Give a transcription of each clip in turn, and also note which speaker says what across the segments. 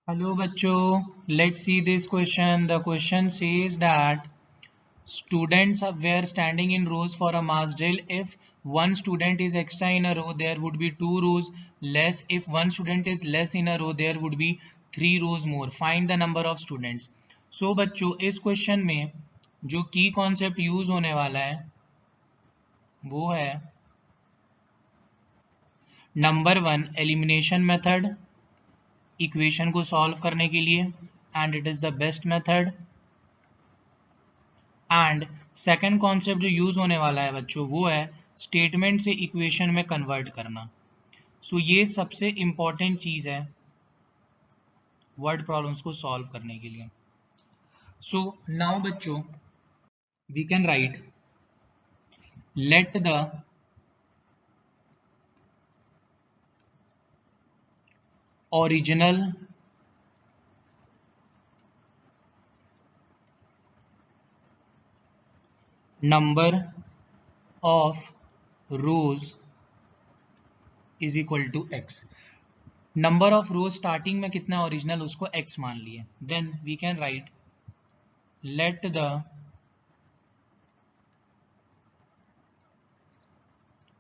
Speaker 1: Hello bachcho, let's see this question. The question says that students were standing in rows for a mass drill. If one student is extra in a row, there would be 2 rows less. If one student is less in a row, there would be 3 rows more. Find the number of students. So बच्चों इस question में जो की concept use होने वाला है वो है नंबर 1 एलिमिनेशन मेथड इक्वेशन को सॉल्व करने के लिए and it is the best method. And second concept जो यूज होने वाला है बच्चों वो है स्टेटमेंट से इक्वेशन में कन्वर्ट करना। सो ये सबसे इंपॉर्टेंट चीज है वर्ड प्रॉब्लम्स को सॉल्व करने के लिए। सो नाउ बच्चों we can write let the original number of rows is equal to x. Number of rows starting में कितना ओरिजिनल उसको x मान लिए, then we can write let the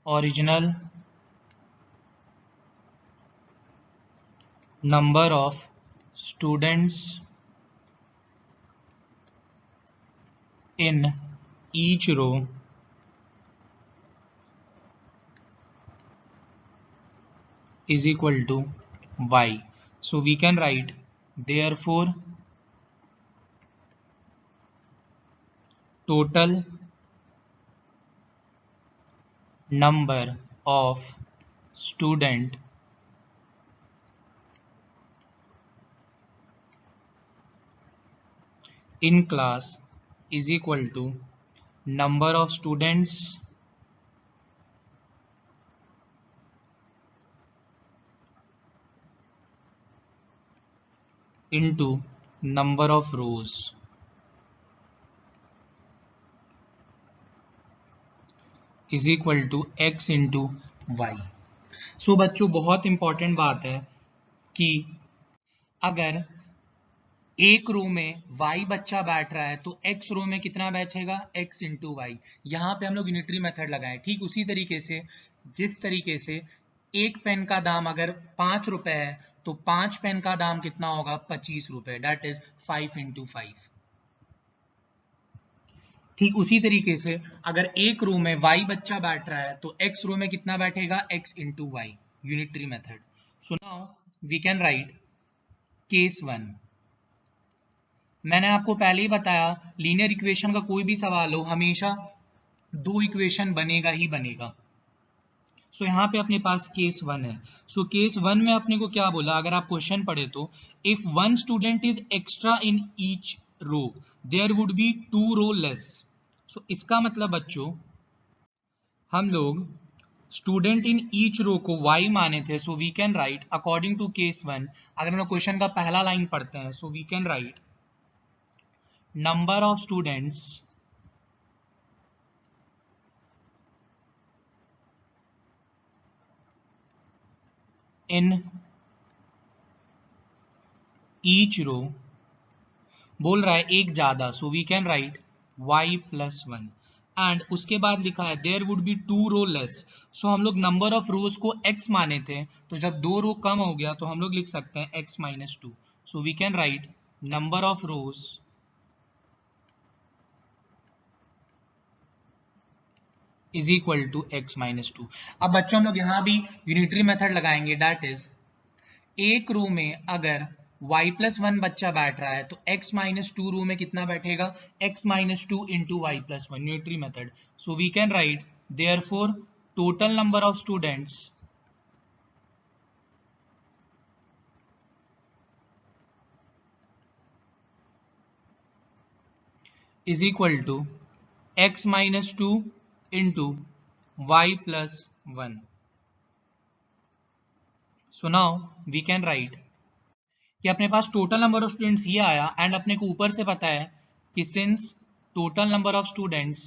Speaker 1: original number of students in each row is equal to y. So we can write therefore total number of student in class is equal to number of students into number of rows is equal to x into y. सो बच्चों बहुत important बात है कि अगर एक row में y बच्चा बैठ रहा है तो x रो में कितना बैठेगा x इंटू वाई। यहाँ पे हम लोग यूनिटरी मेथड लगाए। ठीक उसी तरीके से जिस तरीके से एक पेन का दाम अगर 5 रुपए है तो 5 पेन का दाम कितना होगा 25 रुपए, दैट इज 5 इंटू 5। ठीक उसी तरीके से अगर एक रो में y बच्चा बैठ रहा है तो x रो में कितना बैठेगा x into y, unitary method. So now we can write case 1। मैंने आपको पहले ही बताया लीनियर इक्वेशन का कोई भी सवाल हो हमेशा 2 इक्वेशन बनेगा ही बनेगा। सो यहाँ पे अपने पास केस 1 है। सो केस 1 में अपने को क्या बोला, अगर आप क्वेश्चन पढ़े तो if one student is extra in each row there would be 2 row less. So इसका मतलब बच्चों हम लोग स्टूडेंट इन ईच रो को y माने थे। So we can write according to case 1, अगर हम लोग क्वेश्चन का पहला लाइन पढ़ते हैं so we can write number of students in each row बोल रहा है एक ज्यादा। So we can write y plus 1 and उसके बाद लिखा है there would be 2 row less. So हम लोग नंबर ऑफ रोज को x माने थे तो जब 2 रो कम हो गया तो हम लोग लिख सकते हैं x minus 2। So we can write number of rows is equal to x minus 2। अब बच्चों हम लोग यहां भी यूनिटरी मेथड लगाएंगे, दैट इज एक रो में अगर y प्लस 1 बच्चा बैठ रहा है तो x माइनस 2 रो में कितना बैठेगा x minus 2 into y plus 1, unitary method. So we can write therefore total number of students is equal to x minus 2 into y plus 1. So now we can write कि अपने पास total number of students ये आया and अपने को ऊपर से पता है कि since total number of students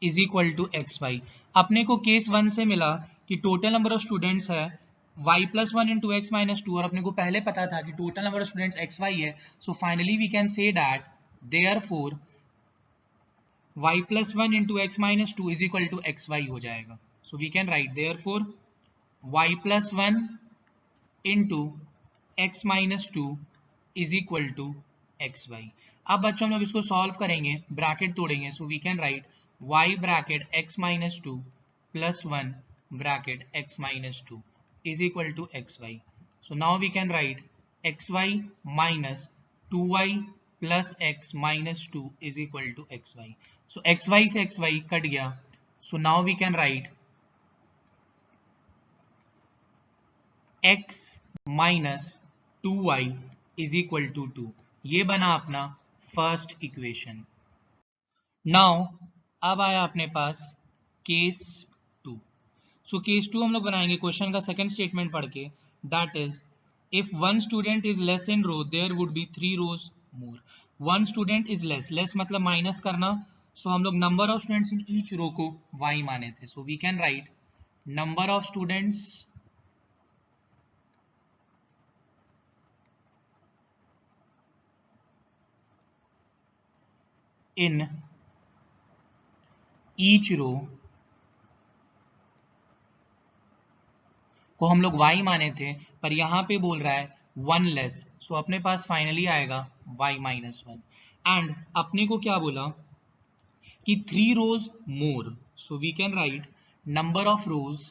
Speaker 1: is equal to x y. अपने को केस 1 से मिला कि टोटल नंबर ऑफ स्टूडेंट्स है y plus one into x minus two, और अपने को पहले पता था कि total number of students x y है। So finally we can say that therefore y plus one into x minus two is equal to x y हो जाएगा। So we can write therefore y plus one into x minus two is equal to x y. अब बच्चों हम लोग इसको solve करेंगे, bracket तोड़ेंगे। So we can write y bracket x minus two plus one bracket x minus two is equal to xy. So now we can write xy minus 2y plus x minus 2 is equal to xy. So xy से xy cut गया. So now we can write x minus 2y is equal to 2. ये बना अपना first equation. Now अब आया अपने पास case so case 2 हम लोग बनाएंगे क्वेश्चन का सेकंड स्टेटमेंट पढ़ के, that is if one student is less in row there would be 3 rows more. One student is less मतलब माइनस करना. सो हम लोग number of students in each row को y माने थे. So we can write number of students in each row को हम लोग y माने थे, पर यहां पे बोल रहा है वन लेस. सो अपने पास फाइनली आएगा y माइनस वन. एंड अपने को क्या बोला कि 3 rows more. So we can write number of rows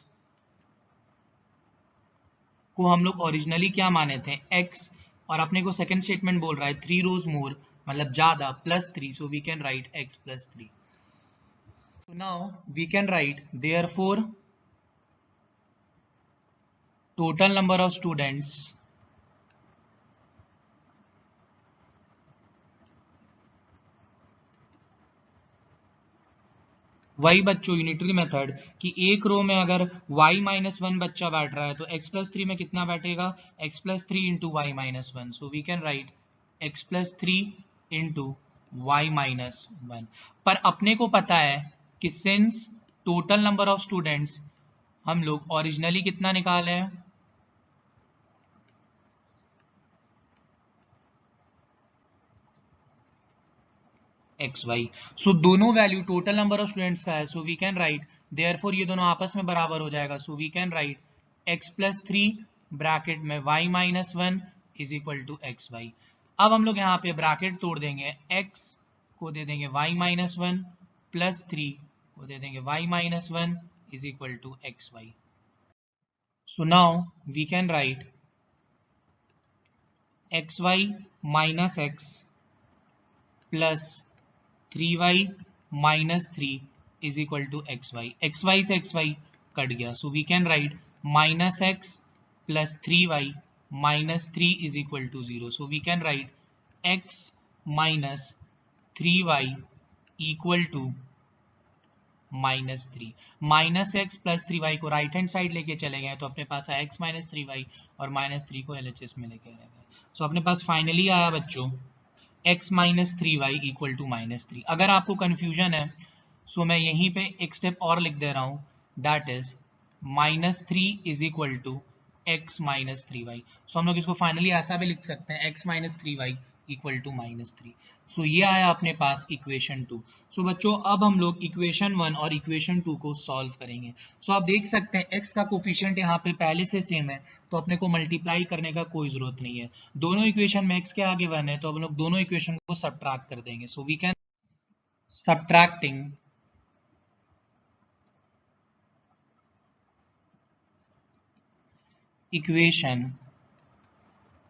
Speaker 1: को हम लोग ओरिजिनली क्या माने थे x, और अपने को सेकंड स्टेटमेंट बोल रहा है 3 रोज मोर मतलब ज्यादा plus 3. So we can write x plus 3. So now we can write therefore total number of students वही बच्चों यूनिटरी मेथड कि एक रो में अगर y माइनस वन बच्चा बैठ रहा है तो x प्लस थ्री में कितना बैठेगा x plus three into y minus one. So we can write x plus three into y minus one. पर अपने को पता है कि since total number of students हम लोग ओरिजिनली कितना निकाले हैं एक्स वाई. सो दोनों value total number of students का है. So we can write therefore ये दोनों आपस में बराबर हो जाएगा. So we can write x plus three bracket में y minus one is equal to x y. अब हम लोग यहाँ पे ब्रैकेट तोड़ देंगे, x को दे देंगे y minus one plus three को दे देंगे y minus one is equal to x y. So now we can write x y minus x plus 3y minus three is equal to x y. एक्स वाई से x y cut गया. So we can write minus x plus 3y minus three is equal to 0. So we can write x minus 3y equal to minus three. Minus x plus 3y को right hand side लेके चले गए तो अपने पास आया x minus 3y और minus three को LHS में लेके गए. सो अपने पास फाइनली आया बच्चों x minus three y equal to minus three. अगर आपको कंफ्यूजन है सो मैं यहीं पे एक स्टेप और लिख दे रहा हूं, that is minus three is equal to x minus three y. So हम लोग इसको फाइनली ऐसा भी लिख सकते हैं x minus three y equal to minus three. So ये आया अपने पास इक्वेशन 2. सो बच्चों अब हम लोग इक्वेशन 1 और इक्वेशन 2 को सॉल्व करेंगे. सो आप देख सकते हैं x का कोफिशिएंट यहाँ पे पहले से सेम है तो अपने को मल्टीप्लाई करने का कोई जरूरत नहीं है. दोनों इक्वेशन में x के आगे 1 है तो हम लोग दोनों इक्वेशन को सबट्रैक्ट कर देंगे. So we can subtracting equation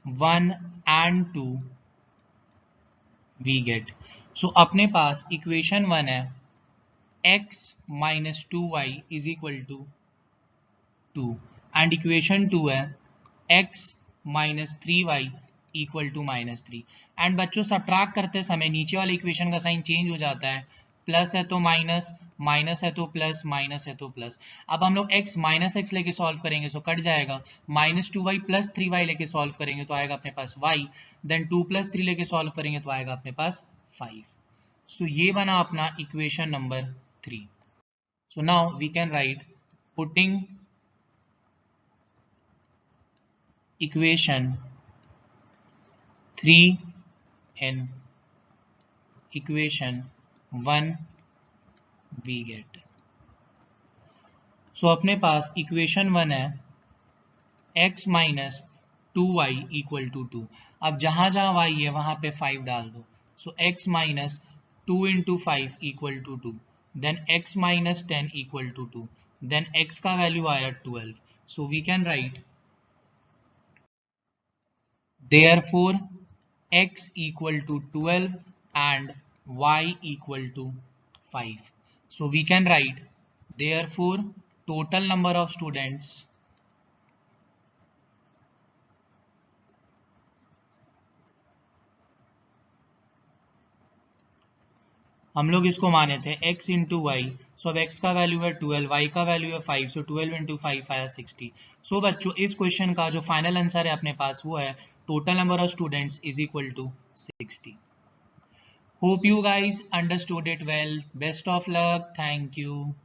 Speaker 1: 1 and 2 we get. So अपने पास इक्वेशन 1 है x minus two y is equal to 2 and equation 2 है x minus three y equal to minus three. And बच्चों सब्ट्रैक्ट करते समय नीचे वाले इक्वेशन का साइन चेंज हो जाता है, प्लस है तो माइनस, माइनस है तो प्लस, माइनस है तो प्लस. अब हम लोग x माइनस एक्स लेके सॉल्व करेंगे सो कट जाएगा. Minus two y plus three y लेके सॉल्व करेंगे तो आएगा अपने पास y. Then two plus three लेके सॉल्व करेंगे तो आएगा अपने पास 5. सो ये बना अपना equation number 3. So now we can write, putting equation 3 in equation 1 we get. So अपने पास इक्वेशन 1 है x minus 2y equal to 2. अब जहां जहां y है वहां पे 5 डाल दो. सो x minus 2 into 5 equal to 2. Then x minus 10 equal to 2. Then x का वैल्यू आया 12. So we can write therefore x equal to 12 and y equal to 5. So we can write, therefore total number of students हम लोग इसको माने थे x into Y. सो अब x का value है 12, y का वैल्यू है 5. सो 12 इंटू 5 आया 60. सो बच्चों इस क्वेश्चन का जो फाइनल आंसर है अपने पास वो है total number of students is equal to 60. Hope you guys understood it well. Best of luck. Thank you.